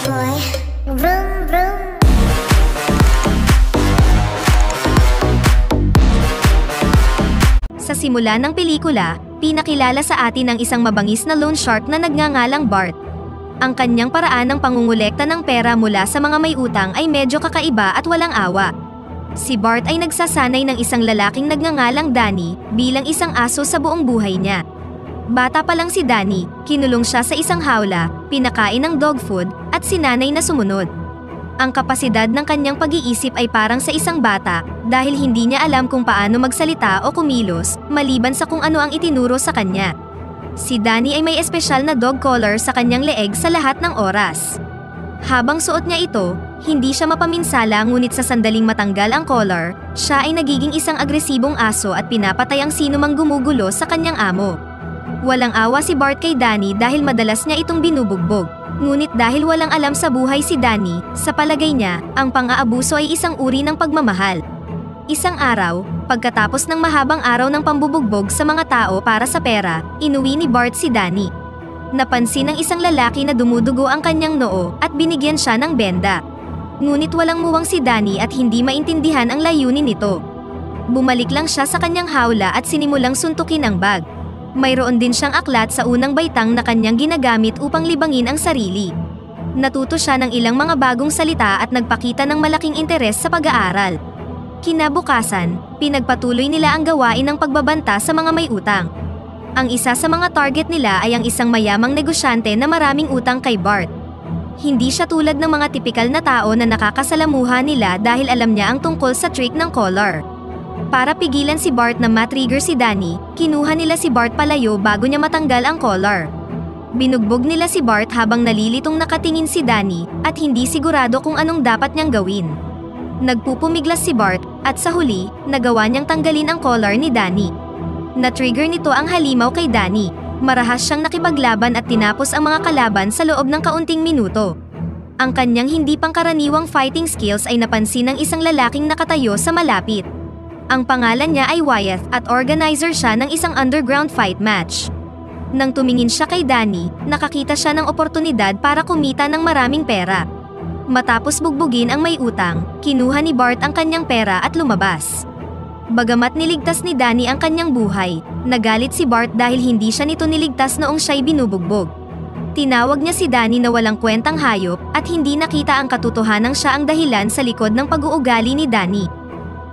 boy. Vroom, vroom. Sa simula ng pelikula, pinakilala sa atin ang isang mabangis na loan shark na nagngangalang Bart. Ang kanyang paraan ng pangungulekta ng pera mula sa mga may utang ay medyo kakaiba at walang awa. Si Bart ay nagsasanay ng isang lalaking nagngangalang Danny bilang isang aso sa buong buhay niya. Bata pa lang si Danny, kinulong siya sa isang hawla, pinakain ng dog food, at sinanay na sumunod. Ang kapasidad ng kanyang pag-iisip ay parang sa isang bata dahil hindi niya alam kung paano magsalita o kumilos, maliban sa kung ano ang itinuro sa kanya. Si Danny ay may espesyal na dog collar sa kanyang leeg sa lahat ng oras. Habang suot niya ito, hindi siya mapaminsala ngunit sa sandaling matanggal ang collar, siya ay nagiging isang agresibong aso at pinapatay ang sino mang gumugulo sa kanyang amo. Walang awa si Bart kay Danny dahil madalas niya itong binubugbog. Ngunit dahil walang alam sa buhay si Danny, sa palagay niya, ang pang-aabuso ay isang uri ng pagmamahal. Isang araw, pagkatapos ng mahabang araw ng pambubugbog sa mga tao para sa pera, inuwi ni Bart si Danny. Napansin ng isang lalaki na dumudugo ang kanyang noo at binigyan siya ng benda. Ngunit walang muwang si Danny at hindi maintindihan ang layunin nito. Bumalik lang siya sa kanyang hawla at sinimulang suntukin ang bag. Mayroon din siyang aklat sa unang baitang na kanyang ginagamit upang libangin ang sarili. Natuto siya ng ilang mga bagong salita at nagpakita ng malaking interes sa pag-aaral. Kinabukasan, pinagpatuloy nila ang gawain ng pagbabanta sa mga may utang. Ang isa sa mga target nila ay ang isang mayamang negosyante na maraming utang kay Bart. Hindi siya tulad ng mga tipikal na tao na nakakasalamuha nila dahil alam niya ang tungkol sa trick ng collar. Para pigilan si Bart na matrigger si Danny, kinuha nila si Bart palayo bago niya matanggal ang collar. Binugbog nila si Bart habang nalilitong nakatingin si Danny at hindi sigurado kung anong dapat niyang gawin. Nagpupumiglas si Bart at sa huli, nagawa niyang tanggalin ang collar ni Danny. Na-trigger nito ang halimaw kay Danny. Marahas siyang nakipaglaban at tinapos ang mga kalaban sa loob ng kaunting minuto. Ang kanyang hindi pangkaraniwang fighting skills ay napansin ng isang lalaking nakatayo sa malapit. Ang pangalan niya ay Wyeth at organizer siya ng isang underground fight match. Nang tumingin siya kay Danny, nakakita siya ng oportunidad para kumita ng maraming pera. Matapos bugbugin ang may utang, kinuha ni Bart ang kanyang pera at lumabas. Bagamat niligtas ni Danny ang kanyang buhay, nagalit si Bart dahil hindi siya nito niligtas noong siya'y binubugbog. Tinawag niya si Danny na walang kwentang hayop at hindi nakita ang katotohanang siya ang dahilan sa likod ng pag-uugali ni Danny.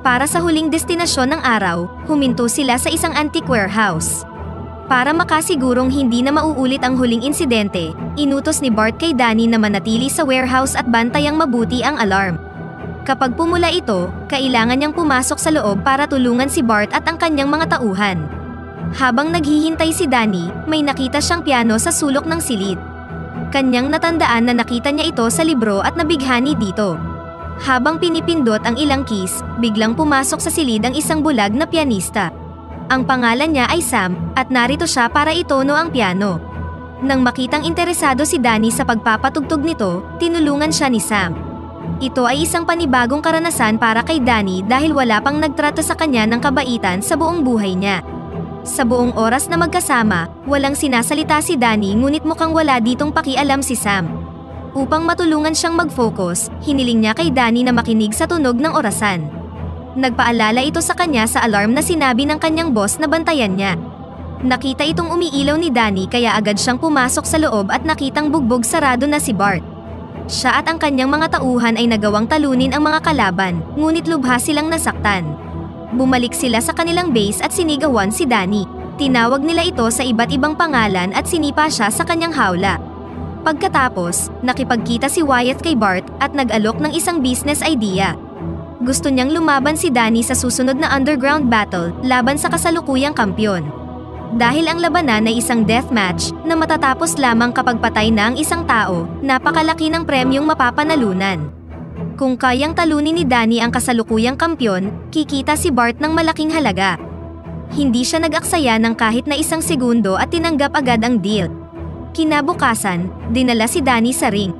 Para sa huling destinasyon ng araw, huminto sila sa isang antique warehouse. Para makasigurong hindi na mauulit ang huling insidente, inutos ni Bart kay Danny na manatili sa warehouse at bantayang mabuti ang alarm. Kapag pumula ito, kailangan niyang pumasok sa loob para tulungan si Bart at ang kanyang mga tauhan. Habang naghihintay si Danny, may nakita siyang piano sa sulok ng silid. Kanyang natandaan na nakita niya ito sa libro at nabighani dito. Habang pinipindot ang ilang keys, biglang pumasok sa silid ang isang bulag na pianista. Ang pangalan niya ay Sam, at narito siya para itono ang piano. Nang makitang interesado si Danny sa pagpapatugtog nito, tinulungan siya ni Sam. Ito ay isang panibagong karanasan para kay Danny dahil wala pang nagtrato sa kanya ng kabaitan sa buong buhay niya. Sa buong oras na magkasama, walang sinasalita si Danny ngunit mukhang wala ditong pakialam si Sam. Upang matulungan siyang mag-focus, hiniling niya kay Danny na makinig sa tunog ng orasan. Nagpaalala ito sa kanya sa alarm na sinabi ng kanyang boss na bantayan niya. Nakita itong umiilaw ni Danny kaya agad siyang pumasok sa loob at nakitang bugbog sarado na si Bart. Siya at ang kanyang mga tauhan ay nagawang talunin ang mga kalaban, ngunit lubha silang nasaktan. Bumalik sila sa kanilang base at sinigawan si Danny. Tinawag nila ito sa iba't ibang pangalan at sinipa siya sa kanyang hawla. Pagkatapos, nakipagkita si Wyeth kay Bart at nag-alok ng isang business idea. Gusto niyang lumaban si Danny sa susunod na underground battle laban sa kasalukuyang kampyon. Dahil ang labanan ay isang deathmatch na matatapos lamang kapag patay na ang isang tao, napakalaki ng premyong mapapanalunan. Kung kayang talunin ni Danny ang kasalukuyang kampyon, kikita si Bart ng malaking halaga. Hindi siya nag-aksaya ng kahit na isang segundo at tinanggap agad ang deal. Kinabukasan, dinala si Danny sa ring.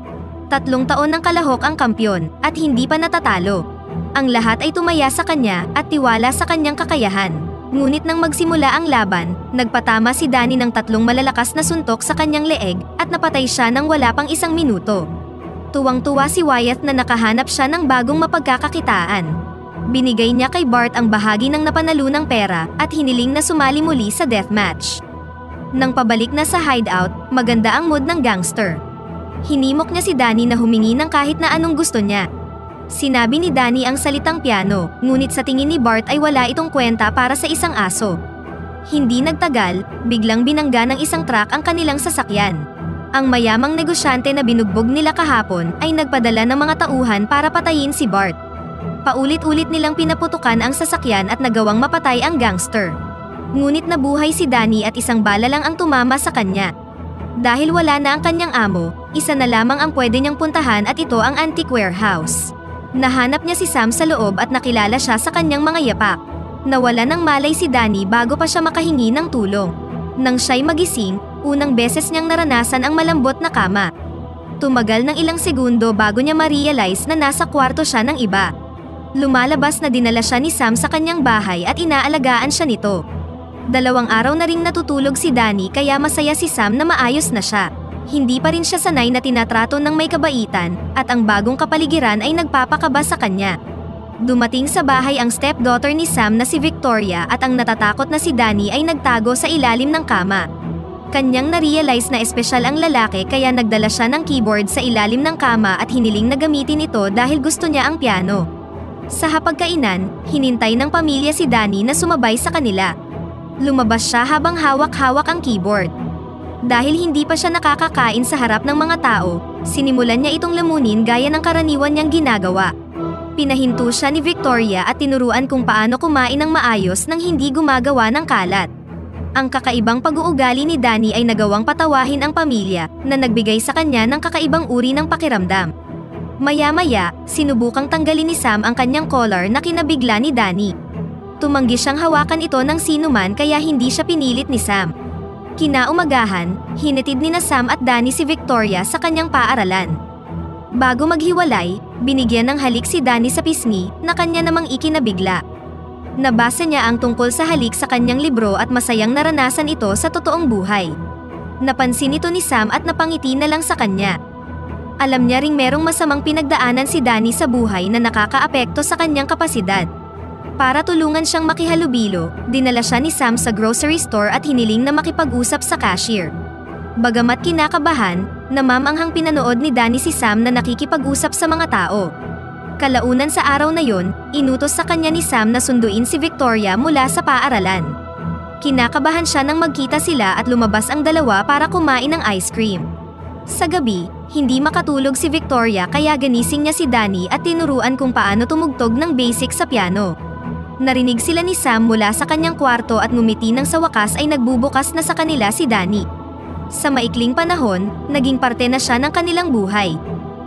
3 taon ng kalahok ang kampyon, at hindi pa natatalo. Ang lahat ay tumaya sa kanya at tiwala sa kanyang kakayahan. Ngunit nang magsimula ang laban, nagpatama si Danny ng 3 malalakas na suntok sa kanyang leeg at napatay siya nang wala pang 1 minuto. Tuwang-tuwa si Wyatt na nakahanap siya ng bagong mapagkakakitaan. Binigay niya kay Bart ang bahagi ng napanalunang pera at hiniling na sumali muli sa deathmatch. Nang pabalik na sa hideout, maganda ang mood ng gangster. Hinimok niya si Danny na humingi ng kahit na anong gusto niya. Sinabi ni Danny ang salitang piano, ngunit sa tingin ni Bart ay wala itong kwenta para sa isang aso. Hindi nagtagal, biglang binangga ng isang truck ang kanilang sasakyan. Ang mayamang negosyante na binugbog nila kahapon ay nagpadala ng mga tauhan para patayin si Bart. Paulit-ulit nilang pinaputukan ang sasakyan at nagawang mapatay ang gangster. Ngunit nabuhay si Danny at isang bala lang ang tumama sa kanya. Dahil wala na ang kanyang amo, isa na lamang ang pwede niyang puntahan at ito ang antique warehouse. Nahanap niya si Sam sa loob at nakilala siya sa kanyang mga yapak. Nawala ng malay si Danny bago pa siya makahingi ng tulong. Nang siya'y magising, unang beses niyang naranasan ang malambot na kama. Tumagal ng ilang segundo bago niya ma-realize na nasa kwarto siya ng iba. Lumalabas na dinala siya ni Sam sa kanyang bahay at inaalagaan siya nito. 2 araw na ring natutulog si Danny kaya masaya si Sam na maayos na siya. Hindi pa rin siya sanay na tinatrato ng may kabaitan at ang bagong kapaligiran ay nagpapakaba sa kanya. Dumating sa bahay ang stepdaughter ni Sam na si Victoria at ang natatakot na si Danny ay nagtago sa ilalim ng kama. Kanyang na-realize na espesyal ang lalaki kaya nagdala siya ng keyboard sa ilalim ng kama at hiniling na gamitin ito dahil gusto niya ang piano. Sa hapagkainan, hinintay ng pamilya si Danny na sumabay sa kanila. Lumabas siya habang hawak-hawak ang keyboard. Dahil hindi pa siya nakakakain sa harap ng mga tao, sinimulan niya itong lamunin gaya ng karaniwan niyang ginagawa. Pinahinto siya ni Victoria at tinuruan kung paano kumain ng maayos nang hindi gumagawa ng kalat. Ang kakaibang pag-uugali ni Danny ay nagawang patawahin ang pamilya na nagbigay sa kanya ng kakaibang uri ng pakiramdam. Maya-maya, sinubukang tanggalin ni Sam ang kanyang collar na kinabigla ni Danny. Tumanggi siyang hawakan ito ng sinuman kaya hindi siya pinilit ni Sam. Kinaumagahan, hinatid ni na Sam at Danny si Victoria sa kanyang paaralan. Bago maghiwalay, binigyan ng halik si Danny sa pisngi na kanya namang ikinabigla. Nabasa niya ang tungkol sa halik sa kanyang libro at masayang naranasan ito sa totoong buhay. Napansin ito ni Sam at napangiti na lang sa kanya. Alam niya ring merong masamang pinagdaanan si Danny sa buhay na nakakaapekto sa kanyang kapasidad. Para tulungan siyang makihalubilo, dinala siya ni Sam sa grocery store at hiniling na makipag-usap sa cashier. Bagamat kinakabahan, namamanghang pinanood ni Danny si Sam na nakikipag-usap sa mga tao. Kalaunan sa araw na yon, inutos sa kanya ni Sam na sunduin si Victoria mula sa paaralan. Kinakabahan siya nang magkita sila at lumabas ang dalawa para kumain ng ice cream. Sa gabi, hindi makatulog si Victoria kaya ganising niya si Danny at tinuruan kung paano tumugtog ng basic sa piano. Narinig sila ni Sam mula sa kanyang kwarto at ngumiti nang sa wakas ay nagbubukas na sa kanila si Danny. Sa maikling panahon, naging parte na siya ng kanilang buhay.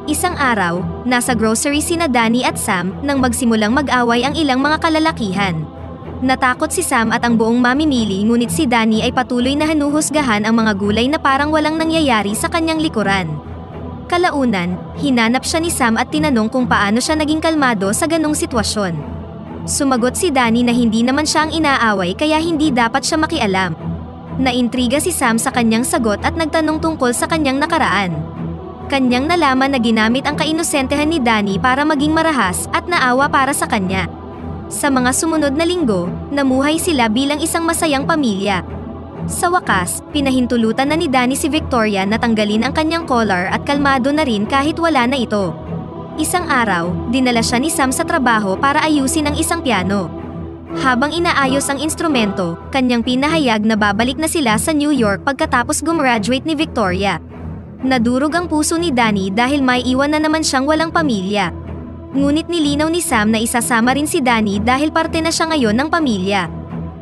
Isang araw, nasa grocery sina Danny at Sam nang magsimulang mag-away ang ilang mga kalalakihan. Natakot si Sam at ang buong mamimili ngunit si Danny ay patuloy na hanuhusgahan ang mga gulay na parang walang nangyayari sa kanyang likuran. Kalaunan, hinanap siya ni Sam at tinanong kung paano siya naging kalmado sa ganong sitwasyon. Sumagot si Danny na hindi naman siya ang inaaway kaya hindi dapat siya makialam. Naintriga si Sam sa kanyang sagot at nagtanong tungkol sa kanyang nakaraan. Kanyang nalaman na ginamit ang kainosentehan ni Danny para maging marahas at naawa para sa kanya. Sa mga sumunod na linggo, namuhay sila bilang isang masayang pamilya. Sa wakas, pinahintulutan na ni Danny si Victoria na tanggalin ang kanyang collar at kalmado na rin kahit wala na ito. Isang araw, dinala siya ni Sam sa trabaho para ayusin ang isang piano. Habang inaayos ang instrumento, kanyang pinahayag na babalik na sila sa New York pagkatapos gumraduate ni Victoria. Nadurog ang puso ni Danny dahil may iwan na naman siyang walang pamilya. Ngunit nilinaw ni Sam na isasama rin si Danny dahil parte na siya ngayon ng pamilya.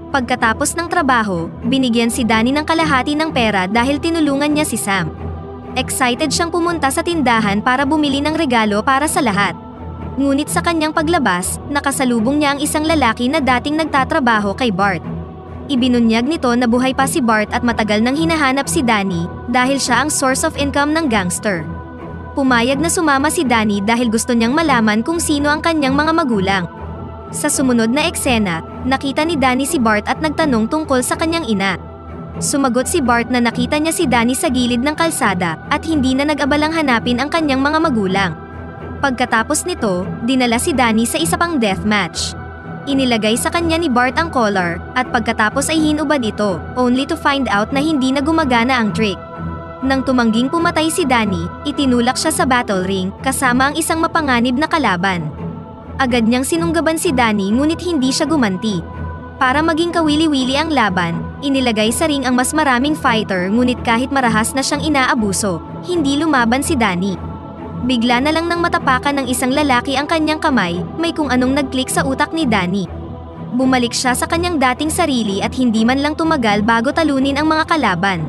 Pagkatapos ng trabaho, binigyan si Danny ng kalahati ng pera dahil tinulungan niya si Sam. Excited siyang pumunta sa tindahan para bumili ng regalo para sa lahat. Ngunit sa kanyang paglabas, nakasalubong niya ang isang lalaki na dating nagtatrabaho kay Bart. Ibinunyag nito na buhay pa si Bart at matagal nang hinahanap si Danny dahil siya ang source of income ng gangster. Pumayag na sumama si Danny dahil gusto niyang malaman kung sino ang kanyang mga magulang. Sa sumunod na eksena, nakita ni Danny si Bart at nagtanong tungkol sa kanyang ina. Sumagot si Bart na nakita niya si Danny sa gilid ng kalsada at hindi na nag-abalang hanapin ang kanyang mga magulang. Pagkatapos nito, dinala si Danny sa isa pang deathmatch. Inilagay sa kanya ni Bart ang collar at pagkatapos ay hinubad ito, only to find out na hindi na gumagana ang trick. Nang tumangging pumatay si Danny, itinulak siya sa battle ring kasama ang isang mapanganib na kalaban. Agad niyang sinunggaban si Danny ngunit hindi siya gumanti. Para maging kawili-wili ang laban, inilagay sa ring ang mas maraming fighter ngunit kahit marahas na siyang inaabuso, hindi lumaban si Danny. Bigla na lang nang matapakan ng isang lalaki ang kanyang kamay, may kung anong nag-click sa utak ni Danny. Bumalik siya sa kanyang dating sarili at hindi man lang tumagal bago talunin ang mga kalaban.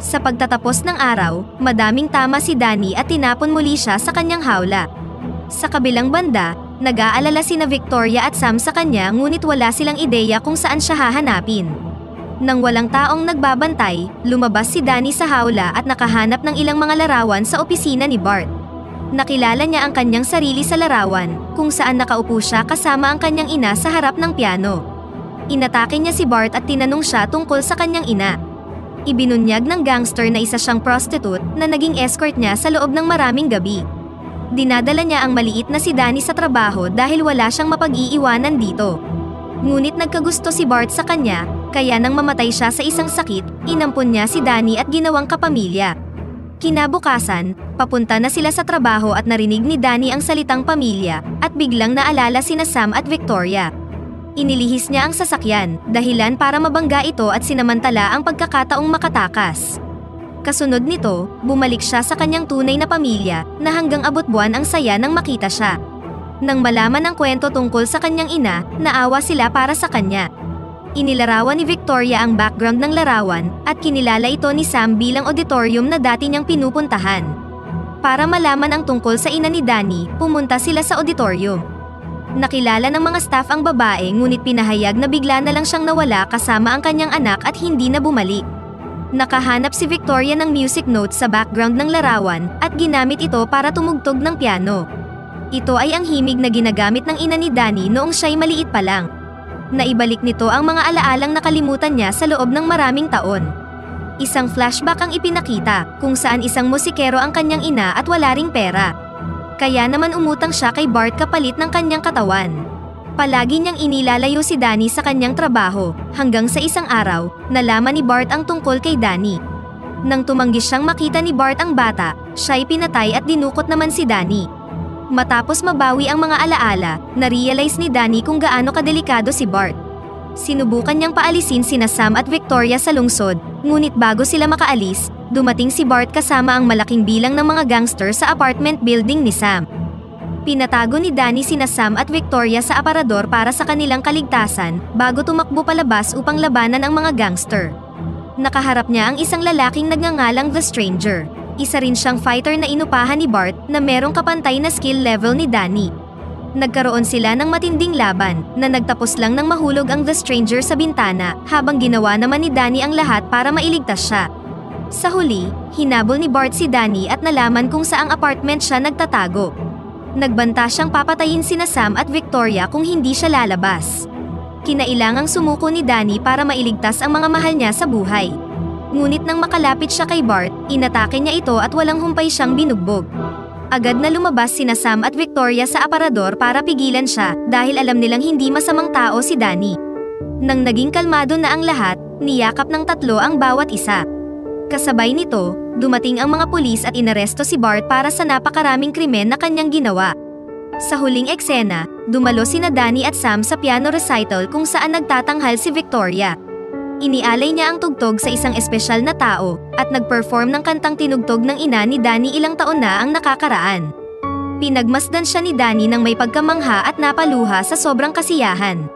Sa pagtatapos ng araw, madaming tama si Danny at tinapon muli siya sa kanyang hawla. Sa kabilang banda, nag-aalala sina Victoria at Sam sa kanya ngunit wala silang ideya kung saan siya hahanapin. Nang walang taong nagbabantay, lumabas si Danny sa hawla at nakahanap ng ilang mga larawan sa opisina ni Bart. Nakilala niya ang kanyang sarili sa larawan, kung saan nakaupo siya kasama ang kanyang ina sa harap ng piano. Inatake niya si Bart at tinanong siya tungkol sa kanyang ina. Ibinunyag ng gangster na isa siyang prostitute na naging escort niya sa loob ng maraming gabi. Dinadala niya ang maliit na si Danny sa trabaho dahil wala siyang mapag-iiwanan dito. Ngunit nagkagusto si Bart sa kanya, kaya nang mamatay siya sa isang sakit, inampun niya si Danny at ginawang kapamilya. Kinabukasan, papunta na sila sa trabaho at narinig ni Danny ang salitang pamilya, at biglang naalala sina Sam at Victoria. Inilihis niya ang sasakyan, dahilan para mabangga ito at sinamantala ang pagkakataong makatakas. Kasunod nito, bumalik siya sa kanyang tunay na pamilya, na hanggang abot buwan ang saya nang makita siya. Nang malaman ang kwento tungkol sa kanyang ina, naawa sila para sa kanya. Inilarawan ni Victoria ang background ng larawan at kinilala ito ni Sam bilang auditorium na dati niyang pinupuntahan. Para malaman ang tungkol sa ina ni Danny, pumunta sila sa auditorium. Nakilala ng mga staff ang babae ngunit pinahayag na bigla na lang siyang nawala kasama ang kanyang anak at hindi na bumalik. Nakahanap si Victoria ng music notes sa background ng larawan at ginamit ito para tumugtog ng piano. Ito ay ang himig na ginagamit ng ina ni Danny noong siya'y maliit pa lang. Naibalik nito ang mga alaalang nakalimutan niya sa loob ng maraming taon. Isang flashback ang ipinakita, kung saan isang musikero ang kanyang ina at wala ring pera. Kaya naman umutang siya kay Bart kapalit ng kanyang katawan. Palagi niyang inilalayo si Danny sa kanyang trabaho, hanggang sa isang araw, nalaman ni Bart ang tungkol kay Danny. Nang tumanggi siyang makita ni Bart ang bata, siya'y pinatay at dinukot naman si Danny. Matapos mabawi ang mga alaala, na-realize ni Danny kung gaano kadelikado si Bart. Sinubukan niyang paalisin sina Sam at Victoria sa lungsod, ngunit bago sila makaalis, dumating si Bart kasama ang malaking bilang ng mga gangster sa apartment building ni Sam. Pinatago ni Danny sina Sam at Victoria sa aparador para sa kanilang kaligtasan, bago tumakbo palabas upang labanan ang mga gangster. Nakaharap niya ang isang lalaking nagngangalang The Stranger. Isa rin siyang fighter na inupahan ni Bart na merong kapantay na skill level ni Danny. Nagkaroon sila ng matinding laban na nagtapos lang nang mahulog ang The Stranger sa bintana habang ginawa naman ni Danny ang lahat para mailigtas siya. Sa huli, hinabol ni Bart si Danny at nalaman kung saang apartment siya nagtatago. Nagbanta siyang papatayin sina Sam at Victoria kung hindi siya lalabas. Kinailangang sumuko ni Danny para mailigtas ang mga mahal niya sa buhay. Ngunit nang makalapit siya kay Bart, inatake niya ito at walang humpay siyang binugbog. Agad na lumabas sina Sam at Victoria sa aparador para pigilan siya dahil alam nilang hindi masamang tao si Danny. Nang naging kalmado na ang lahat, niyakap ng tatlo ang bawat isa. Kasabay nito, dumating ang mga pulis at inaresto si Bart para sa napakaraming krimen na kanyang ginawa. Sa huling eksena, dumalo sina Danny at Sam sa piano recital kung saan nagtatanghal si Victoria. Inialay niya ang tugtog sa isang espesyal na tao, at nag-perform ng kantang tinugtog ng ina ni Danny ilang taon na ang nakakaraan. Pinagmasdan siya ni Danny ng may pagkamangha at napaluha sa sobrang kasiyahan.